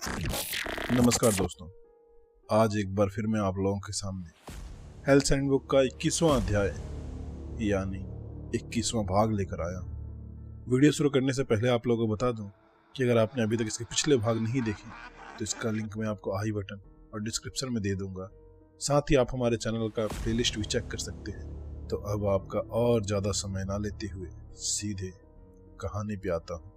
नमस्कार दोस्तों, आज एक बार फिर मैं आप लोगों के सामने हेल्थ हैंडबुक का 21वां अध्याय यानी 21वां भाग लेकर आया हूँ। वीडियो शुरू करने से पहले आप लोगों को बता दूं कि अगर आपने अभी तक इसके पिछले भाग नहीं देखे तो इसका लिंक मैं आपको आई बटन और डिस्क्रिप्शन में दे दूंगा। साथ ही आप हमारे चैनल का प्लेलिस्ट भी चेक कर सकते हैं। तो अब आपका और ज़्यादा समय ना लेते हुए सीधे कहानी पे आता हूँ।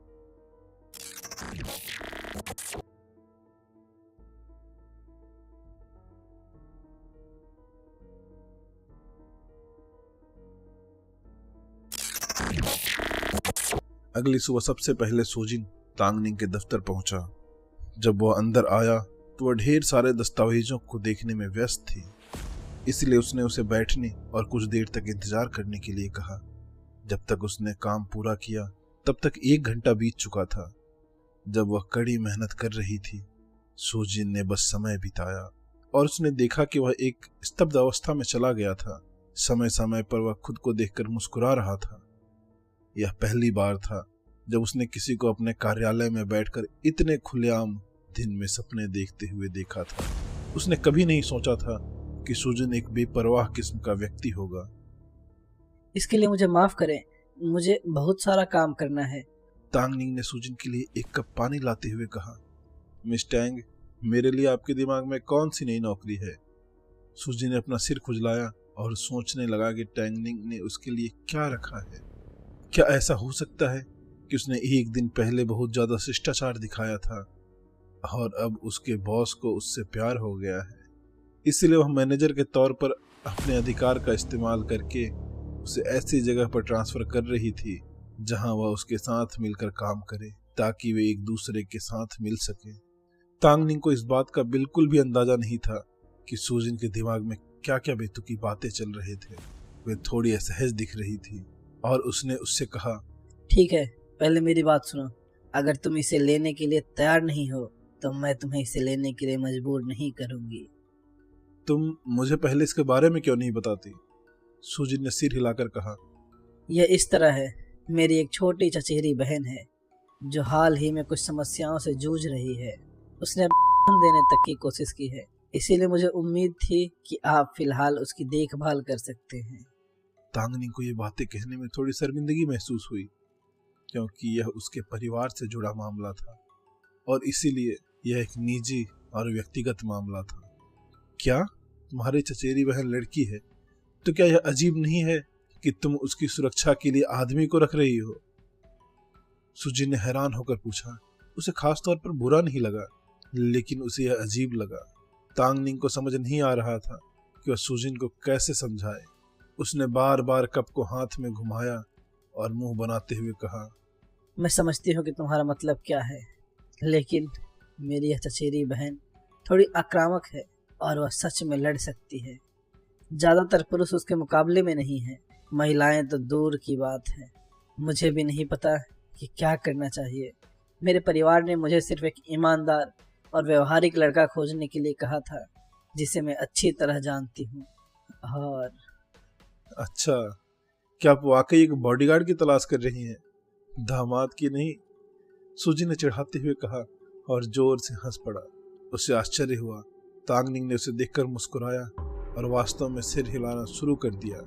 अगली सुबह सबसे पहले सोजिन तांगनिंग के दफ्तर पहुंचा। जब वह अंदर आया तो वह ढेर सारे दस्तावेजों को देखने में व्यस्त थी, इसलिए उसने उसे बैठने और कुछ देर तक इंतजार करने के लिए कहा। जब तक उसने काम पूरा किया तब तक 1 घंटा बीत चुका था। जब वह कड़ी मेहनत कर रही थी, सोजिन ने बस समय बिताया और उसने देखा कि वह एक स्तब्ध अवस्था में चला गया था। समय समय पर वह खुद को देखकर मुस्कुरा रहा था। यह पहली बार था जब उसने किसी को अपने कार्यालय में बैठकर इतने खुलेआम दिन में सपने देखते हुए देखा था। उसने कभी नहीं सोचा था कि सुजन एक बेपरवाह किस्म का व्यक्ति होगा। इसके लिए मुझे माफ करें, मुझे बहुत सारा काम करना है। तांगनिंग ने सुजन के लिए एक कप पानी लाते हुए कहा। मिस टैंग, मेरे लिए आपके दिमाग में कौन सी नई नौकरी है? सुजन ने अपना सिर खुजलाया और सोचने लगा कि टैंगनिंग ने उसके लिए क्या रखा है। क्या ऐसा हो सकता है कि उसने एक दिन पहले बहुत ज्यादा शिष्टाचार दिखाया था और अब उसके बॉस को उससे प्यार हो गया है, इसलिए वह मैनेजर के तौर पर अपने अधिकार का इस्तेमाल करके उसे ऐसी जगह पर ट्रांसफर कर रही थी जहां वह उसके साथ मिलकर काम करे ताकि वे एक दूसरे के साथ मिल सके। तांगनिंग को इस बात का बिल्कुल भी अंदाजा नहीं था कि सुजिन के दिमाग में क्या क्या बेतुकी बातें चल रहे थे। वे थोड़ी असहज दिख रही थी और उसने उससे कहा, ठीक है, पहले मेरी बात सुनो। अगर तुम इसे लेने के लिए तैयार नहीं हो तो मैं तुम्हें इसे लेने के लिए मजबूर नहीं करूंगी। तुम मुझे पहले इसके बारे में क्यों नहीं बताती? सुजिन ने सिर हिलाकर कहा। यह इस तरह है, मेरी एक छोटी चचेरी बहन है जो हाल ही में कुछ समस्याओं से जूझ रही है। उसने देने तक की कोशिश की है, इसीलिए मुझे उम्मीद थी कि आप फिलहाल उसकी देखभाल कर सकते हैं। तांगनिंग को ये बातें कहने में थोड़ी शर्मिंदगी महसूस हुई क्योंकि यह उसके परिवार से जुड़ा मामला था और इसीलिए यह एक निजी और व्यक्तिगत मामला था। क्या तुम्हारी चचेरी बहन लड़की है तो क्या यह अजीब नहीं है कि तुम उसकी सुरक्षा के लिए आदमी को रख रही हो? सुजिन ने हैरान होकर पूछा। उसे खास तौर पर बुरा नहीं लगा, लेकिन उसे यह अजीब लगा। तांगनिंग को समझ नहीं आ रहा था कि वह सुजिन को कैसे समझाए। उसने बार बार कप को हाथ में घुमाया और मुंह बनाते हुए कहा, मैं समझती हूँ कि तुम्हारा मतलब क्या है, लेकिन मेरी यह चचेरी बहन थोड़ी आक्रामक है और वह सच में लड़ सकती है। ज़्यादातर पुरुष उसके मुकाबले में नहीं हैं, महिलाएं तो दूर की बात है। मुझे भी नहीं पता कि क्या करना चाहिए। मेरे परिवार ने मुझे सिर्फ एक ईमानदार और व्यवहारिक लड़का खोजने के लिए कहा था जिसे मैं अच्छी तरह जानती हूँ। और अच्छा, क्या आप वाकई एक बॉडीगार्ड की तलाश कर रही हैं? दामाद की नहीं, सुजी ने चिढ़ाते हुए कहा और जोर से हंस पड़ा। उसे आश्चर्य हुआ। तांगनिंग ने उसे देखकर मुस्कुराया और वास्तव में सिर हिलाना शुरू कर दिया।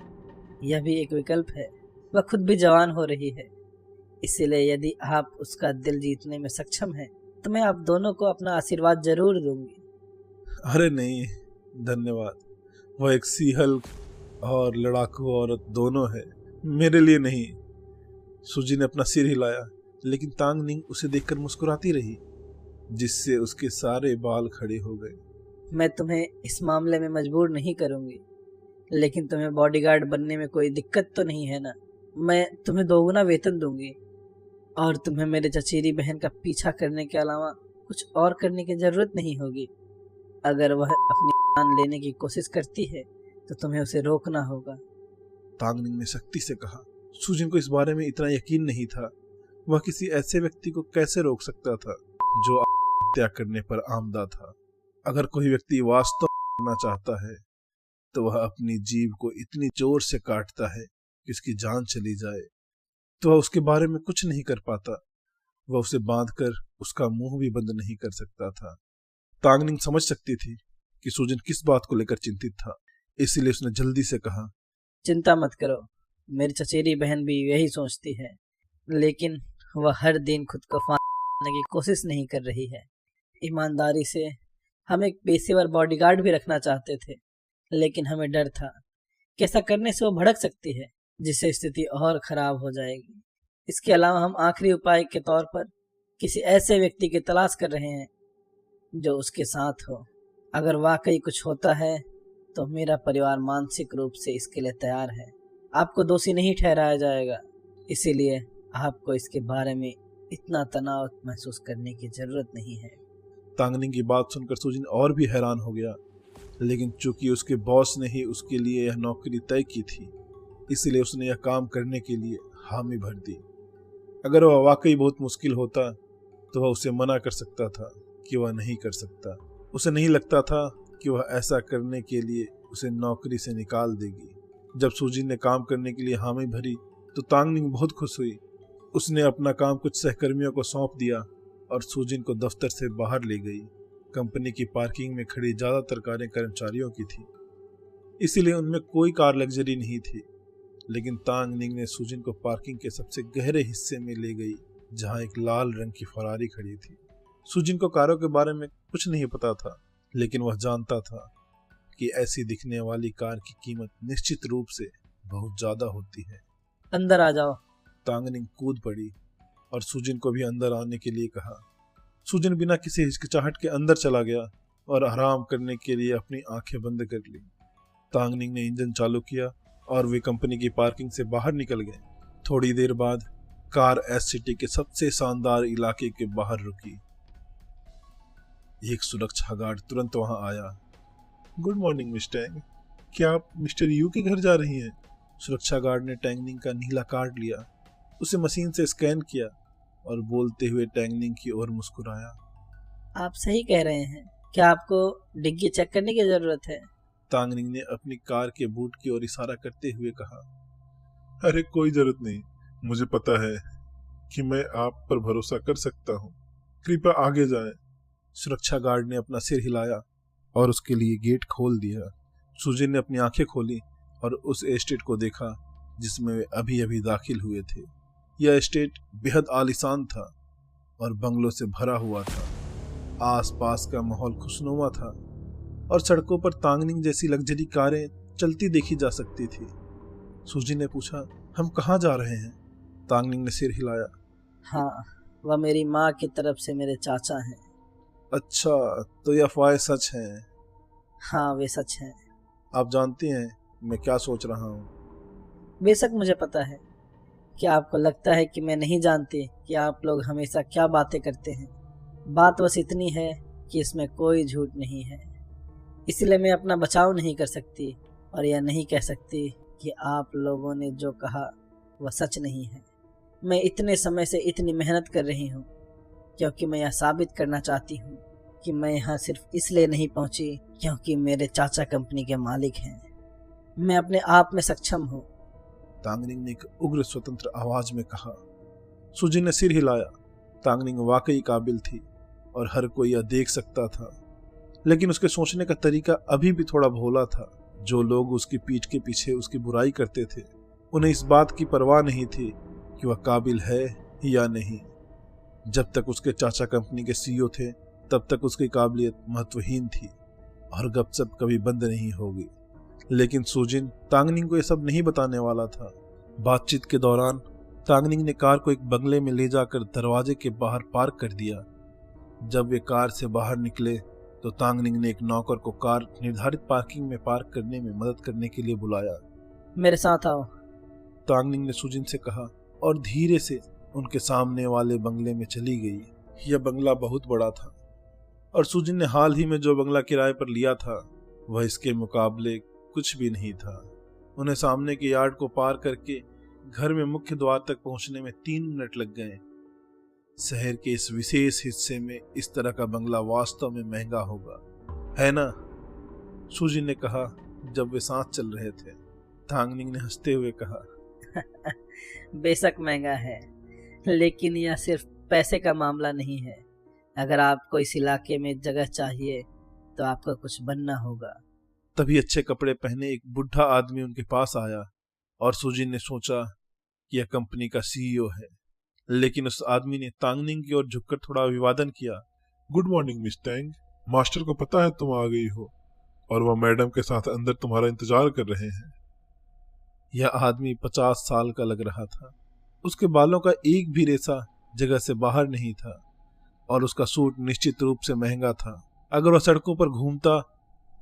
यह भी एक विकल्प है। वह खुद भी जवान हो रही है, इसलिए यदि आप उसका दिल जीतने में सक्षम हैं तो मैं आप दोनों को अपना आशीर्वाद जरूर दूंगी। अरे नहीं, धन्यवाद। वह एक सी हल्क और लड़ाकू औरत दोनों है, मेरे लिए नहीं। सुजी ने अपना सिर हिलाया, लेकिन तांगनिंग उसे देखकर मुस्कुराती रही, जिससे उसके सारे बाल खड़े हो गए। मैं तुम्हें इस मामले में मजबूर नहीं करूंगी, लेकिन तुम्हें बॉडीगार्ड बनने में कोई दिक्कत तो नहीं है ना? मैं तुम्हें दोगुना वेतन दूंगी और तुम्हें मेरे चचेरी बहन का पीछा करने के अलावा कुछ और करने की जरूरत नहीं होगी। अगर वह अपनी जान लेने की कोशिश करती है तो तुम्हें उसे रोकना होगा। तांगनिंग ने सख्ती से कहा। सुजिन को इस बारे में इतना यकीन नहीं था। वह किसी ऐसे व्यक्ति को कैसे रोक सकता था जो हत्या करने पर आमदा था। अगर कोई व्यक्ति वास्तव में करना चाहता है तो वह अपनी जीभ को इतनी जोर से काटता है कि उसकी जान चली जाए, तो वह उसके बारे में कुछ नहीं कर पाता। वह उसे बांधकर उसका मुंह भी बंद नहीं कर सकता था। तांगनिंग समझ सकती थी कि सुजिन किस बात को लेकर चिंतित था, इसीलिए उसने जल्दी से कहा, चिंता मत करो, मेरी चचेरी बहन भी यही सोचती है, लेकिन वह हर दिन खुद को फांसने की कोशिश नहीं कर रही है। ईमानदारी से हम एक पेशेवर बॉडीगार्ड भी रखना चाहते थे, लेकिन हमें डर था कि ऐसा करने से वो भड़क सकती है, जिससे स्थिति और खराब हो जाएगी। इसके अलावा हम आखिरी उपाय के तौर पर किसी ऐसे व्यक्ति की तलाश कर रहे हैं जो उसके साथ हो। अगर वाकई कुछ होता है तो मेरा परिवार मानसिक रूप से इसके लिए तैयार है। आपको दोषी नहीं ठहराया जाएगा, इसीलिए आपको इसके बारे में इतना तनाव महसूस करने की जरूरत नहीं है। तांगनिंग की बात सुनकर सुजिन और भी हैरान हो गया, लेकिन चूंकि उसके बॉस ने ही उसके लिए यह नौकरी तय की थी, इसलिए उसने यह काम करने के लिए हामी भर दी। अगर वह वाकई बहुत मुश्किल होता तो वह उसे मना कर सकता था कि वह नहीं कर सकता। उसे नहीं लगता था कि वह ऐसा करने के लिए उसे नौकरी से निकाल देगी। जब सुजिन ने काम करने के लिए हामी भरी तो तांगनिंग बहुत खुश हुई। उसने अपना काम कुछ सहकर्मियों को सौंप दिया और सुजिन को दफ्तर से बाहर ले गई। कंपनी की पार्किंग में खड़ी ज्यादातर कारें कर्मचारियों की थी, इसीलिए उनमें कोई कार लग्जरी नहीं थी। लेकिन तांगनिंग ने सुजिन को पार्किंग के सबसे गहरे हिस्से में ले गई, जहां एक लाल रंग की फरारी खड़ी थी। सुजिन को कारों के बारे में कुछ नहीं पता था, लेकिन वह जानता था कि ऐसी दिखने वाली कार की कीमत निश्चित रूप से बहुत ज्यादा होती है। अंदर आ जाओ। तांगनिंग कूद पड़ी और सुजिन को भी अंदर आने के लिए कहा। सुजिन बिना किसी हिचकिचाहट के अंदर चला गया और आराम करने के लिए अपनी आंखें बंद कर ली। तांगनिंग ने इंजन चालू किया और वे कंपनी की पार्किंग से बाहर निकल गए। थोड़ी देर बाद कार एस सिटी के सबसे शानदार इलाके के बाहर रुकी। एक सुरक्षा गार्ड तुरंत वहां आया। गुड मॉर्निंग मिस टैंग, क्या आप मिस्टर यू के घर जा रही हैं? सुरक्षा गार्ड ने टैंगनिंग का नीला कार्ड लिया, उसे मशीन से स्कैन किया और बोलते हुए टैंगनिंग की ओर मुस्कुराया। आप सही कह रहे हैं, क्या आपको डिग्गी चेक करने की जरूरत है? तांगनिंग ने अपनी कार के बूट की ओर इशारा करते हुए कहा। अरे कोई जरूरत नहीं, मुझे पता है कि मैं आप पर भरोसा कर सकता हूँ, कृपया आगे जाएं। सुरक्षा गार्ड ने अपना सिर हिलाया और उसके लिए गेट खोल दिया। सुजिन ने अपनी आंखें खोली और उस एस्टेट को देखा जिसमें वे अभी अभी दाखिल हुए थे। यह एस्टेट बेहद आलीशान था और बंगलों से भरा हुआ था। आसपास का माहौल खुशनुमा था और सड़कों पर तांगनिंग जैसी लग्जरी कारें चलती देखी जा सकती थी। सुजिन ने पूछा, हम कहाँ जा रहे हैं? तांगनिंग ने सिर हिलाया। हाँ, वह मेरी माँ की तरफ से मेरे चाचा हैं। अच्छा, तो यह अफवाहें सच हैं? हाँ, वे सच हैं। आप जानती हैं मैं क्या सोच रहा हूँ? बेशक मुझे पता है। क्या आपको लगता है कि मैं नहीं जानती कि आप लोग हमेशा क्या बातें करते हैं? बात बस इतनी है कि इसमें कोई झूठ नहीं है, इसलिए मैं अपना बचाव नहीं कर सकती और यह नहीं कह सकती कि आप लोगों ने जो कहा वह सच नहीं है। मैं इतने समय से इतनी मेहनत कर रही हूँ क्योंकि मैं यह साबित करना चाहती हूँ कि मैं यहाँ सिर्फ इसलिए नहीं पहुँची क्योंकि मेरे चाचा कंपनी के मालिक हैं। मैं अपने आप में सक्षम हूँ। तांगनिंग ने एक उग्र स्वतंत्र आवाज में कहा। सुजिन ने सिर हिलाया। तांगनिंग वाकई काबिल थी और हर कोई यह देख सकता था, लेकिन उसके सोचने का तरीका अभी भी थोड़ा भोला था। जो लोग उसकी पीठ के पीछे उसकी बुराई करते थे, उन्हें इस बात की परवाह नहीं थी कि वह काबिल है या नहीं। जब तक उसके चाचा कंपनी के सीईओ थे, तब तक उसकी काबिलियत महत्वहीन थी और गपशप कभी बंद नहीं होगी। लेकिन सुजिन तांगनिंग को यह सब नहीं बताने वाला था। बातचीत के दौरान तांगनिंग ने कार को एक बंगले में ले जाकर दरवाजे के बाहर पार्क कर दिया। जब वे कार से बाहर निकले तो तांगनिंग ने एक नौकर को कार निर्धारित पार्किंग में पार्क करने में मदद करने के लिए बुलाया। मेरे साथ आओ, तांगनिंग ने सुजिन से कहा और धीरे से उनके सामने वाले बंगले में चली गई। यह बंगला बहुत बड़ा था और सुजिन ने हाल ही में जो बंगला किराए पर लिया था वह इसके मुकाबले कुछ भी नहीं था। उन्हें सामने के यार्ड को पार करके घर में मुख्य द्वार तक पहुंचने में 3 मिनट लग गए। शहर के इस विशेष हिस्से में इस तरह का बंगला वास्तव में महंगा होगा, है ना? सुजिन ने कहा जब वे साथ चल रहे थे। तांगनिंग ने हंसते हुए कहा बेशक महंगा है, लेकिन यह सिर्फ पैसे का मामला नहीं है। अगर आपको इस इलाके में जगह चाहिए तो आपको कुछ बनना होगा। तभी अच्छे कपड़े पहने एक बुढ़ा आदमी उनके पास आया और सुजिन ने सोचा कि यह कंपनी का सीईओ है, लेकिन उस आदमी ने तांगनिंग की ओर झुककर थोड़ा अभिवादन किया। Good morning miss Tang, master को पता है तुम आ गई हो और वह मैडम के साथ अंदर तुम्हारा इंतजार कर रहे हैं। यह आदमी 50 साल का लग रहा था। उसके बालों का एक भी रेशा जगह से बाहर नहीं था और उसका सूट निश्चित रूप से महंगा था। अगर वह सड़कों पर घूमता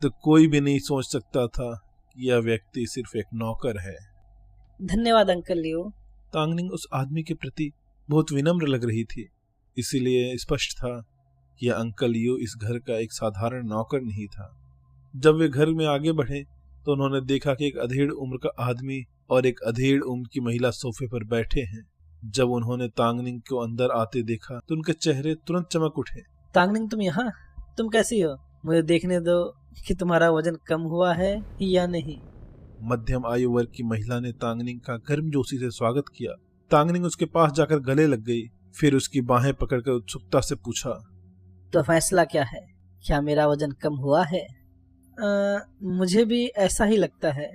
तो कोई भी नहीं सोच सकता था कि यह व्यक्ति सिर्फ एक नौकर है। धन्यवाद अंकल लियो। तांगनिंग उस आदमी के प्रति बहुत विनम्र लग रही थी, इसीलिए स्पष्ट था कि यह अंकल लियो इस घर का एक साधारण नौकर नहीं था। जब वे घर में आगे बढ़े तो उन्होंने देखा कि एक अधेड़ उम्र का आदमी और एक अधेड़ उम्र की महिला सोफे पर बैठे हैं। जब उन्होंने तांगनिंग को अंदर आते देखा तो उनके चेहरे तुरंत चमक उठे। तांगनिंग, तुम यहाँ? तुम कैसी हो? मुझे देखने दो कि तुम्हारा वजन कम हुआ है या नहीं। मध्यम आयु वर्ग की महिला ने तांगनिंग का गर्मजोशी से स्वागत किया। तांगनिंग उसके पास जाकर गले लग गई, फिर उसकी बाहें पकड़कर उत्सुकता से पूछा, तो फैसला क्या है? क्या मेरा वजन कम हुआ है? मुझे भी ऐसा ही लगता है।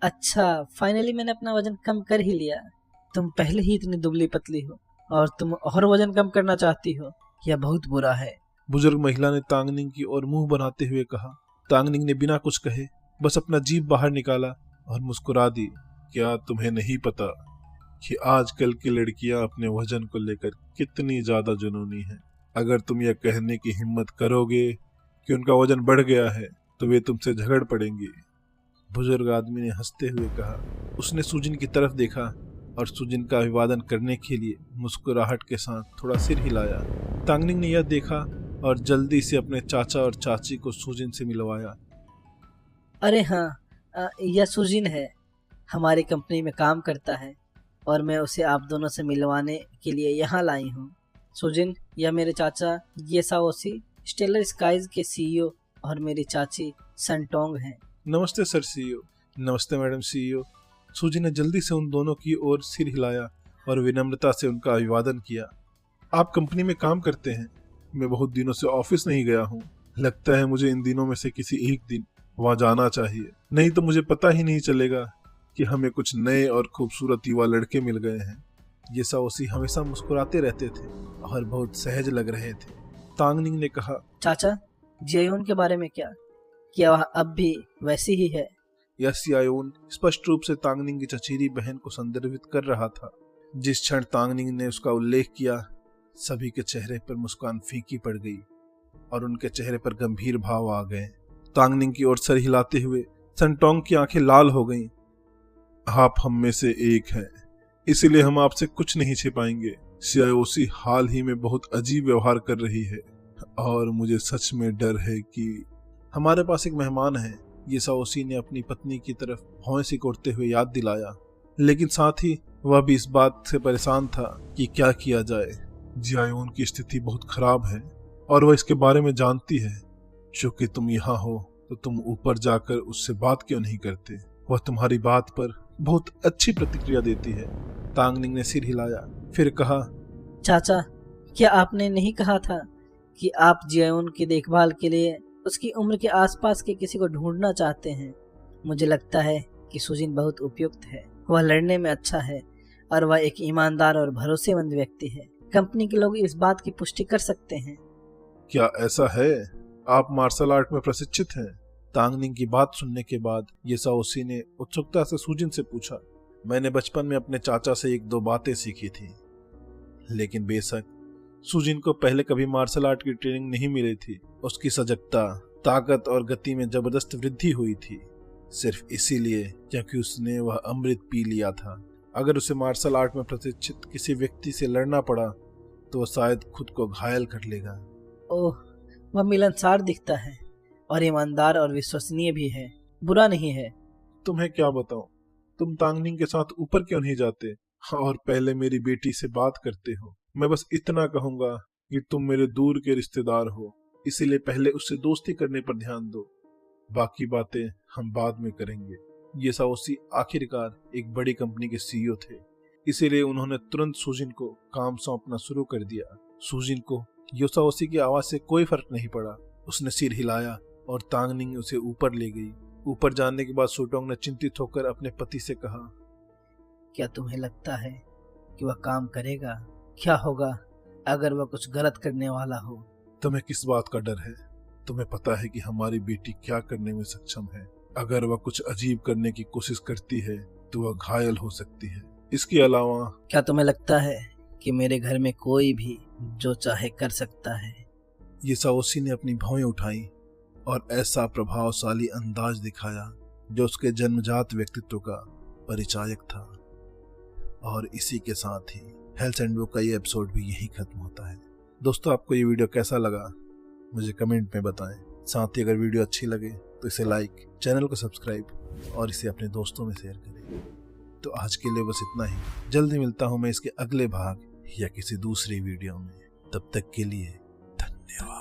अच्छा, फाइनली मैंने अपना वजन कम कर ही लिया। तुम पहले ही इतनी दुबली पतली हो और तुम और वजन कम करना चाहती हो, यह बहुत बुरा है। बुजुर्ग महिला ने तांगनिंग की ओर मुंह बनाते हुए कहा। तांगनिंग ने बिना कुछ कहे बस अपना जीभ बाहर निकाला और मुस्कुरा दी। क्या तुम्हें नहीं पता कि आजकल की लड़कियां अपने वजन को लेकर कितनी ज्यादा जुनूनी हैं? अगर तुम यह कहने की हिम्मत करोगे कि उनका वजन बढ़ गया है तो वे तुमसे झगड़ पड़ेंगी। बुजुर्ग आदमी ने हंसते हुए कहा। उसने सुजिन की तरफ देखा और सुजिन का अभिवादन करने के लिए मुस्कुराहट के साथ थोड़ा सिर हिलाया। तांगनिंग ने यह देखा और जल्दी से अपने चाचा और चाची को सुजिन से मिलवाया। अरे हाँ, यह सुजिन है, हमारी कंपनी में काम करता है और मैं उसे आप दोनों से मिलवाने के लिए यहाँ लाई हूँ। सुजिन, यह मेरे चाचा येसाओसी स्टेलर स्काइज के सीईओ और मेरी चाची सनटोंग हैं। नमस्ते सर सीईओ। नमस्ते मैडम सीईओ। सुजिन ने जल्दी से उन दोनों की ओर सिर हिलाया और विनम्रता से उनका अभिवादन किया। आप कंपनी में काम करते हैं? मैं बहुत दिनों से ऑफिस नहीं गया हूँ। लगता है मुझे इन दिनों में से किसी एक दिन वहाँ जाना चाहिए, नहीं तो मुझे पता ही नहीं चलेगा कि हमें कुछ नए और खूबसूरत युवा लड़के मिल गए हैं। येसाओसी हमेशा मुस्कुराते रहते थे और बहुत सहज लग रहे थे। तांगनिंग ने कहा, चाचा, जियोन के बारे में क्या वह अब भी वैसी ही है? यह सियायोन स्पष्ट रूप से तांगनिंग की चचेरी बहन को संदर्भित कर रहा था। जिस क्षण तांगनिंग ने उसका उल्लेख किया, सभी के चेहरे पर मुस्कान फीकी पड़ गई और उनके चेहरे पर गंभीर भाव आ गए। तांगनिंग की ओर सर हिलाते हुए सनटोंग की आंखें लाल हो गईं। आप हम में से एक हैं, इसलिए हम आपसे कुछ नहीं छिपाएंगे। सियायोसी हाल ही में बहुत अजीब व्यवहार कर रही है और मुझे सच में डर है कि हमारे पास एक मेहमान है। येसाओसी ने अपनी पत्नी की तरफ भौं सिकोड़ते हुए याद दिलाया, लेकिन साथ ही वह भी इस बात से परेशान था कि क्या किया जाए। जियायोन की स्थिति बहुत खराब है और वह इसके बारे में जानती है। चूंकि तुम यहाँ हो तो तुम ऊपर जाकर उससे बात क्यों नहीं करते? वह तुम्हारी बात पर बहुत अच्छी प्रतिक्रिया देती है। तांगनिंग ने सिर हिलाया, फिर कहा, चाचा, क्या आपने नहीं कहा था कि आप जियोन की देखभाल के लिए उसकी उम्र के आसपास के किसी को ढूंढना चाहते हैं? मुझे लगता है कि सुजिन बहुत उपयुक्त है। वह लड़ने में अच्छा है और वह एक ईमानदार और भरोसेमंद व्यक्ति है। कंपनी के लोग इस बात की पुष्टि कर सकते हैं। क्या ऐसा है? आप मार्शल आर्ट में प्रशिक्षित हैं? तांगनिंग की बात सुनने के बाद येसाओसी ने उत्सुकता से सुजिन से पूछा। मैंने बचपन में अपने चाचा से एक दो बातें सीखी थी, लेकिन बेशक सुजिन को पहले कभी मार्शल आर्ट की ट्रेनिंग नहीं मिली थी। उसकी सजगता, ताकत और गति में जबरदस्त वृद्धि हुई थी, सिर्फ इसीलिए क्योंकि उसने वह अमृत पी लिया था। अगर उसे मार्शल आर्ट में प्रशिक्षित किसी व्यक्ति से लड़ना पड़ा तो वह शायद खुद को घायल कर लेगा। ओह, वह मिलनसार दिखता है और ईमानदार और विश्वसनीय भी है। बुरा नहीं है। तुम्हें क्या बताऊं, तुम तांगनिंग के साथ ऊपर क्यों नहीं जाते और पहले मेरी बेटी से बात करते हो? मैं बस इतना कहूंगा कि तुम मेरे दूर के रिश्तेदार हो, इसीलिए पहले उससे दोस्ती करने पर ध्यान दो। बाकी बातें हम बाद में करेंगे। येसाओसी आखिरकार एक बड़ी कंपनी के सीईओ थे, इसीलिए उन्होंने तुरंत सूजिन को काम सौंपना शुरू कर दिया। सूजिन को योसाओसी की आवाज से कोई फर्क नहीं पड़ा। उसने सिर हिलाया और तांगनिंग उसे ऊपर ले गई। ऊपर जाने के बाद सुटोंग ने चिंतित होकर अपने पति से कहा, क्या तुम्हें लगता है कि वह काम करेगा? क्या होगा अगर वह कुछ गलत करने वाला हो? तुम्हें किस बात का डर है? तुम्हें पता है कि हमारी बेटी क्या करने में सक्षम है। अगर वह कुछ अजीब करने की कोशिश करती है तो वह घायल हो सकती है। इसके अलावा क्या तुम्हें लगता है कि मेरे घर में कोई भी जो चाहे कर सकता है? योसाओसी ने अपनी भौहें उठाई और ऐसा प्रभावशाली अंदाज दिखाया जो उसके जन्मजात व्यक्तित्व का परिचायक था। और इसी के साथ ही हेल्थ एंड बुक का ये एपिसोड भी यहीं खत्म होता है। दोस्तों, आपको ये वीडियो कैसा लगा मुझे कमेंट में बताएं। साथ ही अगर वीडियो अच्छी लगे तो इसे लाइक, चैनल को सब्सक्राइब और इसे अपने दोस्तों में शेयर करें। तो आज के लिए बस इतना ही। जल्दी मिलता हूँ मैं इसके अगले भाग या किसी दूसरी वीडियो में। तब तक के लिए धन्यवाद।